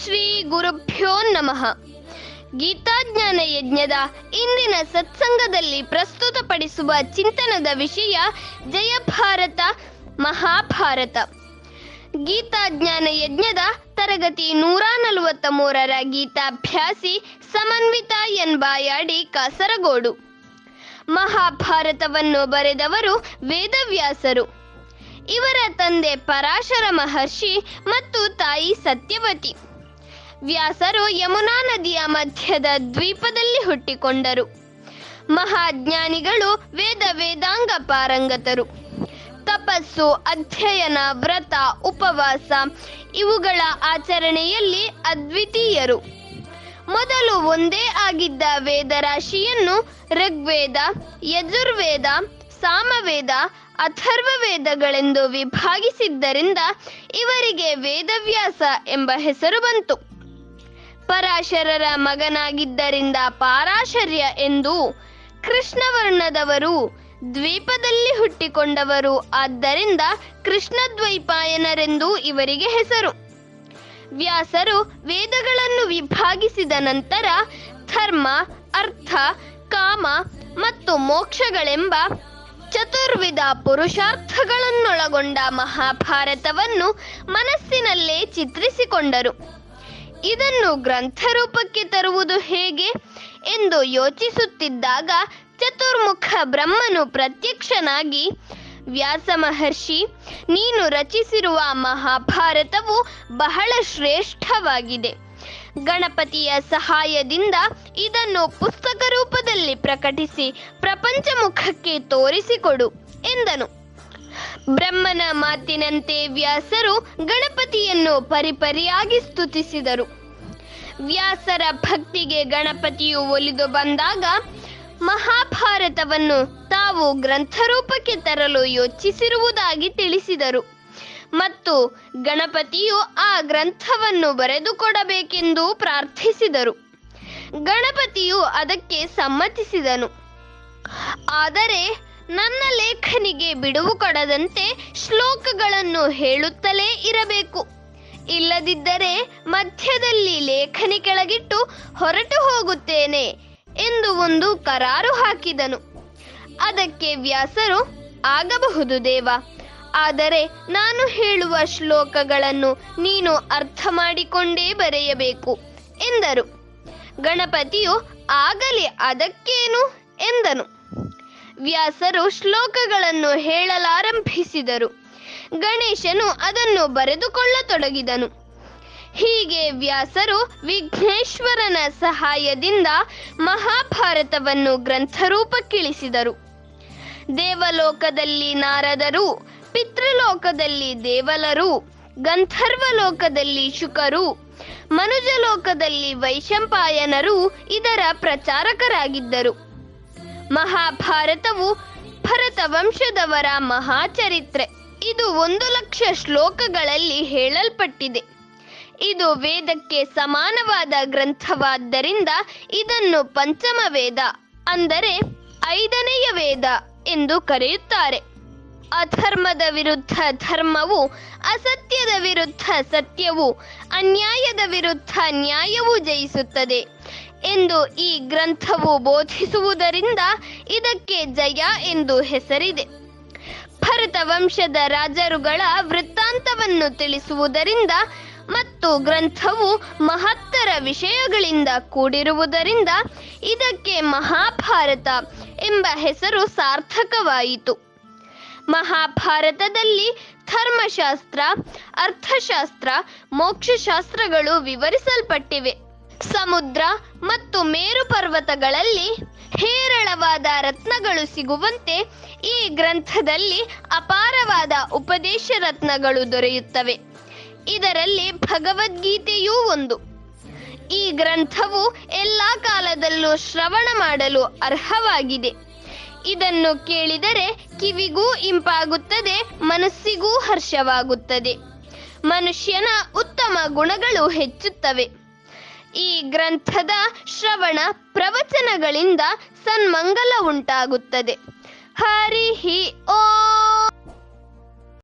ಶ್ರೀ ಗುರುಭ್ಯೋ ನಮಃ. ಗೀತಾಜ್ಞಾನ ಯಜ್ಞದ ಇಂದಿನ ಸತ್ಸಂಗದಲ್ಲಿ ಪ್ರಸ್ತುತಪಡಿಸುವ ಚಿಂತನದ ವಿಷಯ ಜಯ ಭಾರತ ಮಹಾಭಾರತ. ಗೀತಾಜ್ಞಾನ ಯಜ್ಞದ ತರಗತಿ 143ರ ಗೀತಾಭ್ಯಾಸಿ ಸಮನ್ವಿತ ಎನ್ ಬಾಯಾಡಿ, ಕಾಸರಗೋಡು. ಮಹಾಭಾರತವನ್ನು ಬರೆದವರು ವೇದವ್ಯಾಸರು. ಇವರ ತಂದೆ ಪರಾಶರ ಮಹರ್ಷಿ ಮತ್ತು ತಾಯಿ ಸತ್ಯವತಿ. ವ್ಯಾಸರು ಯಮುನಾ ನದಿಯ ಮಧ್ಯದ ದ್ವೀಪದಲ್ಲಿ ಹುಟ್ಟಿಕೊಂಡರು. ಮಹಾಜ್ಞಾನಿಗಳು, ವೇದಾಂಗ ಪಾರಂಗತರು. ತಪಸ್ಸು, ಅಧ್ಯಯನ, ವ್ರತ, ಉಪವಾಸ ಇವುಗಳ ಆಚರಣೆಯಲ್ಲಿ ಅದ್ವಿತೀಯರು. ಮೊದಲು ಒಂದೇ ಆಗಿದ್ದ ವೇದರಾಶಿಯನ್ನು ಋಗ್ವೇದ, ಯಜುರ್ವೇದ, ಸಾಮವೇದ, ಅಥರ್ವ ವೇದಗಳೆಂದು ವಿಭಾಗಿಸಿದ್ದರಿಂದ ಇವರಿಗೆ ವೇದವ್ಯಾಸ ಎಂಬ ಹೆಸರು ಬಂತು. ಪರಾಶರರ ಮಗನಾಗಿದ್ದರಿಂದ ಪಾರಾಶರ್ಯ ಎಂದೂ, ಕೃಷ್ಣವರ್ಣದವರು, ದ್ವೀಪದಲ್ಲಿ ಹುಟ್ಟಿಕೊಂಡವರು, ಆದ್ದರಿಂದ ಕೃಷ್ಣದ್ವೈಪಾಯನರೆಂದೂ ಇವರಿಗೆ ಹೆಸರು. ವ್ಯಾಸರು ವೇದಗಳನ್ನು ವಿಭಾಗಿಸಿದ ನಂತರ ಧರ್ಮ, ಅರ್ಥ, ಕಾಮ ಮತ್ತು ಮೋಕ್ಷಗಳೆಂಬ ಚತುರ್ವಿಧ ಪುರುಷಾರ್ಥಗಳನ್ನೊಳಗೊಂಡ ಮಹಾಭಾರತವನ್ನು ಮನಸ್ಸಿನಲ್ಲೇ ಚಿತ್ರಿಸಿಕೊಂಡರು. ಇದನ್ನು ಗ್ರಂಥರೂಪಕ್ಕೆ ತರುವುದು ಹೇಗೆ ಎಂದು ಯೋಚಿಸುತ್ತಿದ್ದಾಗ ಚತುರ್ಮುಖ ಬ್ರಹ್ಮನು ಪ್ರತ್ಯಕ್ಷನಾಗಿ, ವ್ಯಾಸ ಮಹರ್ಷಿ, ನೀನು ರಚಿಸಿರುವ ಮಹಾಭಾರತವು ಬಹಳ ಶ್ರೇಷ್ಠವಾಗಿದೆ. ಗಣಪತಿಯ ಸಹಾಯದಿಂದ ಇದನ್ನು ಪುಸ್ತಕ ರೂಪದಲ್ಲಿ ಪ್ರಕಟಿಸಿ ಪ್ರಪಂಚ ಮುಖಕ್ಕೆ ತೋರಿಸಿಕೊಡು ಎಂದನು. ಬ್ರಹ್ಮನ ಮಾತಿನಂತೆ ವ್ಯಾಸರು ಗಣಪತಿಯನ್ನು ಪರಿಪರಿಯಾಗಿ ಸ್ತುತಿಸಿದರು. ವ್ಯಾಸರ ಭಕ್ತಿಗೆ ಗಣಪತಿಯು ಒಲಿದು ಬಂದಾಗ ಮಹಾಭಾರತವನ್ನು ತಾವು ಗ್ರಂಥರೂಪಕ್ಕೆ ತರಲು ಯೋಚಿಸಿರುವುದಾಗಿ ತಿಳಿಸಿದರು ಮತ್ತು ಗಣಪತಿಯು ಆ ಗ್ರಂಥವನ್ನು ಬರೆದುಕೊಡಬೇಕೆಂದು ಪ್ರಾರ್ಥಿಸಿದರು. ಗಣಪತಿಯು ಅದಕ್ಕೆ ಸಮ್ಮತಿಸಿದನು. ಆದರೆ ನನ್ನ ಲೇಖನಿಗೆ ಬಿಡುವು ಕೊಡದಂತೆ ಶ್ಲೋಕಗಳನ್ನು ಹೇಳುತ್ತಲೇ ಇರಬೇಕು. ಇಲ್ಲದಿದ್ದರೆ ಮಧ್ಯದಲ್ಲಿ ಲೇಖನಿ ಕೆಳಗಿಟ್ಟು ಹೊರಟು ಹೋಗುತ್ತೇನೆ ಎಂದು ಒಂದು ಕರಾರು ಹಾಕಿದನು. ಅದಕ್ಕೆ ವ್ಯಾಸರು, ಆಗಬಹುದು ದೇವ, ಆದರೆ ನಾನು ಹೇಳುವ ಶ್ಲೋಕಗಳನ್ನು ನೀನು ಅರ್ಥ ಮಾಡಿಕೊಂಡೇ ಬರೆಯಬೇಕು ಎಂದರು. ಗಣಪತಿಯು ಆಗಲಿ, ಅದಕ್ಕೇನು ಎಂದನು. ವ್ಯಾಸರು ಶ್ಲೋಕಗಳನ್ನು ಹೇಳಲಾರಂಭಿಸಿದರು. ಗಣೇಶನು ಅದನ್ನು ಬರೆದುಕೊಳ್ಳತೊಡಗಿದನು. ಹೀಗೆ ವ್ಯಾಸರು ವಿಘ್ನೇಶ್ವರನ ಸಹಾಯದಿಂದ ಮಹಾಭಾರತವನ್ನು ಗ್ರಂಥರೂಪಕ್ಕಿಳಿಸಿದರು. ದೇವಲೋಕದಲ್ಲಿ ನಾರದರು, ಪಿತೃಲೋಕದಲ್ಲಿ ದೇವಲರು, ಗಂಧರ್ವಲೋಕದಲ್ಲಿ ಶುಕರು, ಮನುಜಲೋಕದಲ್ಲಿ ವೈಶಂಪಾಯನರು ಇದರ ಪ್ರಚಾರಕರಾಗಿದ್ದರು. ಮಹಾಭಾರತವು ಭರತವಂಶದವರ ಮಹಾಚರಿತ್ರೆ. ಇದು 1,00,000 ಶ್ಲೋಕಗಳಲ್ಲಿ ಹೇಳಲ್ಪಟ್ಟಿದೆ. ಇದು ವೇದಕ್ಕೆ ಸಮಾನವಾದ ಗ್ರಂಥವಾದ್ದರಿಂದ ಇದನ್ನು ಪಂಚಮ ವೇದ, ಅಂದರೆ 5ನೆಯ ವೇದ ಎಂದು ಕರೆಯುತ್ತಾರೆ. ಅಧರ್ಮದ ವಿರುದ್ಧ ಧರ್ಮವು, ಅಸತ್ಯದ ವಿರುದ್ಧ ಸತ್ಯವು, ಅನ್ಯಾಯದ ವಿರುದ್ಧ ನ್ಯಾಯವು ಜಯಿಸುತ್ತದೆ ಎಂದು ಈ ಗ್ರಂಥವು ಬೋಧಿಸುವುದರಿಂದ ಇದಕ್ಕೆ ಜಯ ಎಂದು ಹೆಸರಿದೆ. ಭರತವಂಶದ ರಾಜರುಗಳ ವೃತ್ತಾಂತವನ್ನು ತಿಳಿಸುವುದರಿಂದ ಮತ್ತು ಗ್ರಂಥವು ಮಹತ್ತರ ವಿಷಯಗಳಿಂದ ಕೂಡಿರುವುದರಿಂದ ಇದಕ್ಕೆ ಮಹಾಭಾರತ ಎಂಬ ಹೆಸರು ಸಾರ್ಥಕವಾಯಿತು. ಮಹಾಭಾರತದಲ್ಲಿ ಧರ್ಮಶಾಸ್ತ್ರ, ಅರ್ಥಶಾಸ್ತ್ರ, ಮೋಕ್ಷಶಾಸ್ತ್ರಗಳು ವಿವರಿಸಲ್ಪಟ್ಟಿವೆ. ಸಮುದ್ರ ಮತ್ತು ಮೇರು ಪರ್ವತಗಳಲ್ಲಿ ಹೇರಳವಾದ ರತ್ನಗಳು ಸಿಗುವಂತೆ ಈ ಗ್ರಂಥದಲ್ಲಿ ಅಪಾರವಾದ ಉಪದೇಶ ರತ್ನಗಳು ದೊರೆಯುತ್ತವೆ. ಇದರಲ್ಲಿ ಭಗವದ್ಗೀತೆಯೂ ಒಂದು. ಈ ಗ್ರಂಥವು ಎಲ್ಲ ಕಾಲದಲ್ಲೂ ಶ್ರವಣ ಮಾಡಲು ಅರ್ಹವಾಗಿದೆ. ಇದನ್ನು ಕೇಳಿದರೆ ಕಿವಿಗೂ ಇಂಪಾಗುತ್ತದೆ, ಮನಸ್ಸಿಗೂ ಹರ್ಷವಾಗುತ್ತದೆ. ಮನುಷ್ಯನ ಉತ್ತಮ ಗುಣಗಳು ಹೆಚ್ಚುತ್ತವೆ. ಈ ಗ್ರಂಥದ ಶ್ರವಣ ಪ್ರವಚನಗಳಿಂದ ಸನ್ಮಂಗಲ ಉಂಟಾಗುತ್ತದೆ. ಹರಿ ಓಂ.